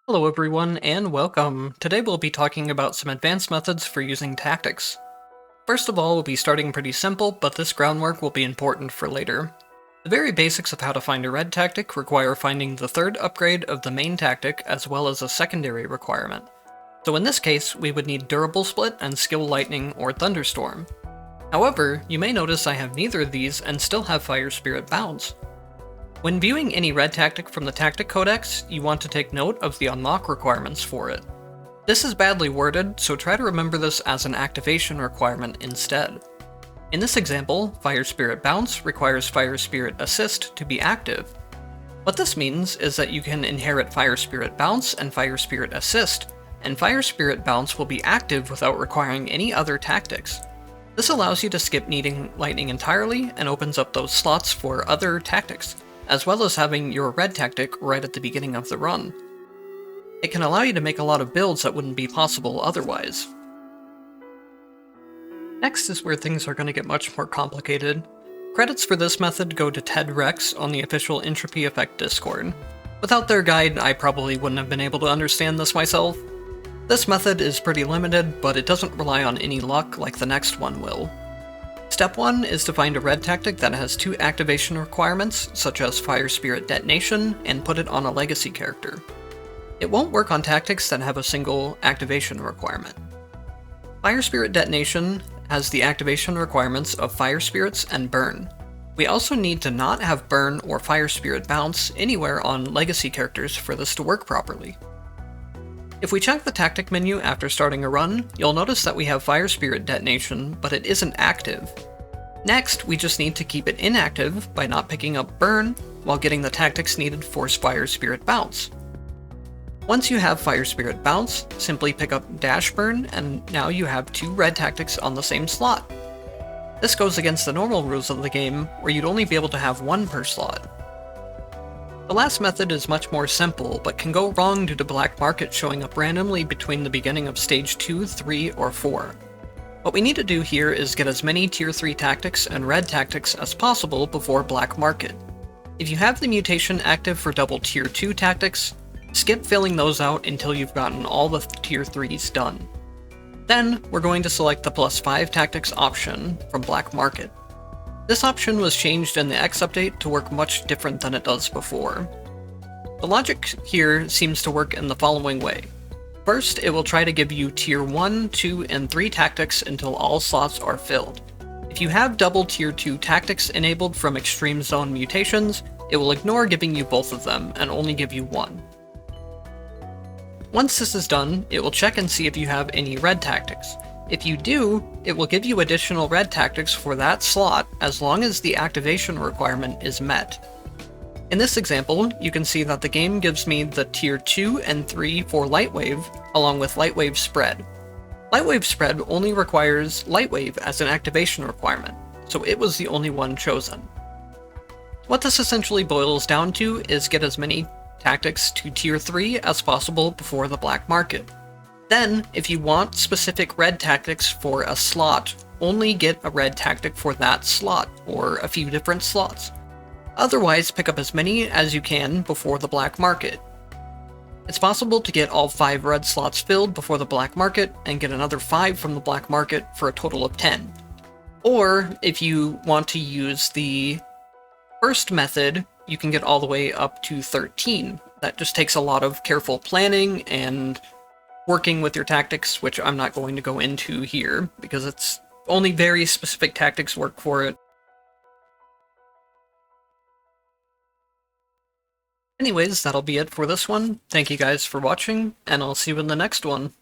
Hello everyone, and welcome! Today we'll be talking about some advanced methods for using tactics. First of all, we'll be starting pretty simple, but this groundwork will be important for later. The very basics of how to find a red tactic require finding the third upgrade of the main tactic as well as a secondary requirement. So in this case, we would need Durable Split and Skill Lightning or Thunderstorm. However, you may notice I have neither of these and still have Fire Spirit Bounce. When viewing any red tactic from the Tactic Codex, you want to take note of the unlock requirements for it. This is badly worded, so try to remember this as an activation requirement instead. In this example, Fire Spirit Bounce requires Fire Spirit Assist to be active. What this means is that you can inherit Fire Spirit Bounce and Fire Spirit Assist, and Fire Spirit Bounce will be active without requiring any other tactics. This allows you to skip needing Lightning entirely and opens up those slots for other tactics, as well as having your red tactic right at the beginning of the run. It can allow you to make a lot of builds that wouldn't be possible otherwise. Next is where things are going to get much more complicated. Credits for this method go to Ted Rex on the official Entropy Effect Discord. Without their guide, I probably wouldn't have been able to understand this myself. This method is pretty limited, but it doesn't rely on any luck like the next one will. Step 1 is to find a red tactic that has 2 activation requirements, such as Fire Spirit Detonation, and put it on a legacy character. It won't work on tactics that have a single activation requirement. Fire Spirit Detonation has the activation requirements of Fire Spirits and Burn. We also need to not have Burn or Fire Spirit Bounce anywhere on legacy characters for this to work properly. If we check the tactic menu after starting a run, you'll notice that we have Fire Spirit Detonation, but it isn't active. Next, we just need to keep it inactive by not picking up Burn, while getting the tactics needed for Fire Spirit Bounce. Once you have Fire Spirit Bounce, simply pick up Dash Burn, and now you have 2 red tactics on the same slot. This goes against the normal rules of the game, where you'd only be able to have 1 per slot. The last method is much more simple, but can go wrong due to black market showing up randomly between the beginning of stage 2, 3, or 4. What we need to do here is get as many tier 3 tactics and red tactics as possible before black market. If you have the mutation active for double tier 2 tactics, skip filling those out until you've gotten all the tier 3s done. Then, we're going to select the +5 tactics option from black market. This option was changed in the X update to work much different than it does before. The logic here seems to work in the following way. First, it will try to give you tier 1, 2, and 3 tactics until all slots are filled. If you have double tier 2 tactics enabled from Extreme Zone mutations, it will ignore giving you both of them and only give you 1. Once this is done, it will check and see if you have any red tactics. If you do, it will give you additional red tactics for that slot as long as the activation requirement is met. In this example, you can see that the game gives me the tier 2 and 3 for Lightwave, along with Lightwave Spread. Lightwave Spread only requires Lightwave as an activation requirement, so it was the only one chosen. What this essentially boils down to is get as many tactics to tier 3 as possible before the black market. Then, if you want specific red tactics for a slot, only get a red tactic for that slot, or a few different slots. Otherwise, pick up as many as you can before the black market. It's possible to get all 5 red slots filled before the black market, and get another 5 from the black market for a total of 10. Or, if you want to use the first method, you can get all the way up to 13. That just takes a lot of careful planning and working with your tactics, which I'm not going to go into here, because it's only very specific tactics work for it. Anyways, that'll be it for this one. Thank you guys for watching, and I'll see you in the next one.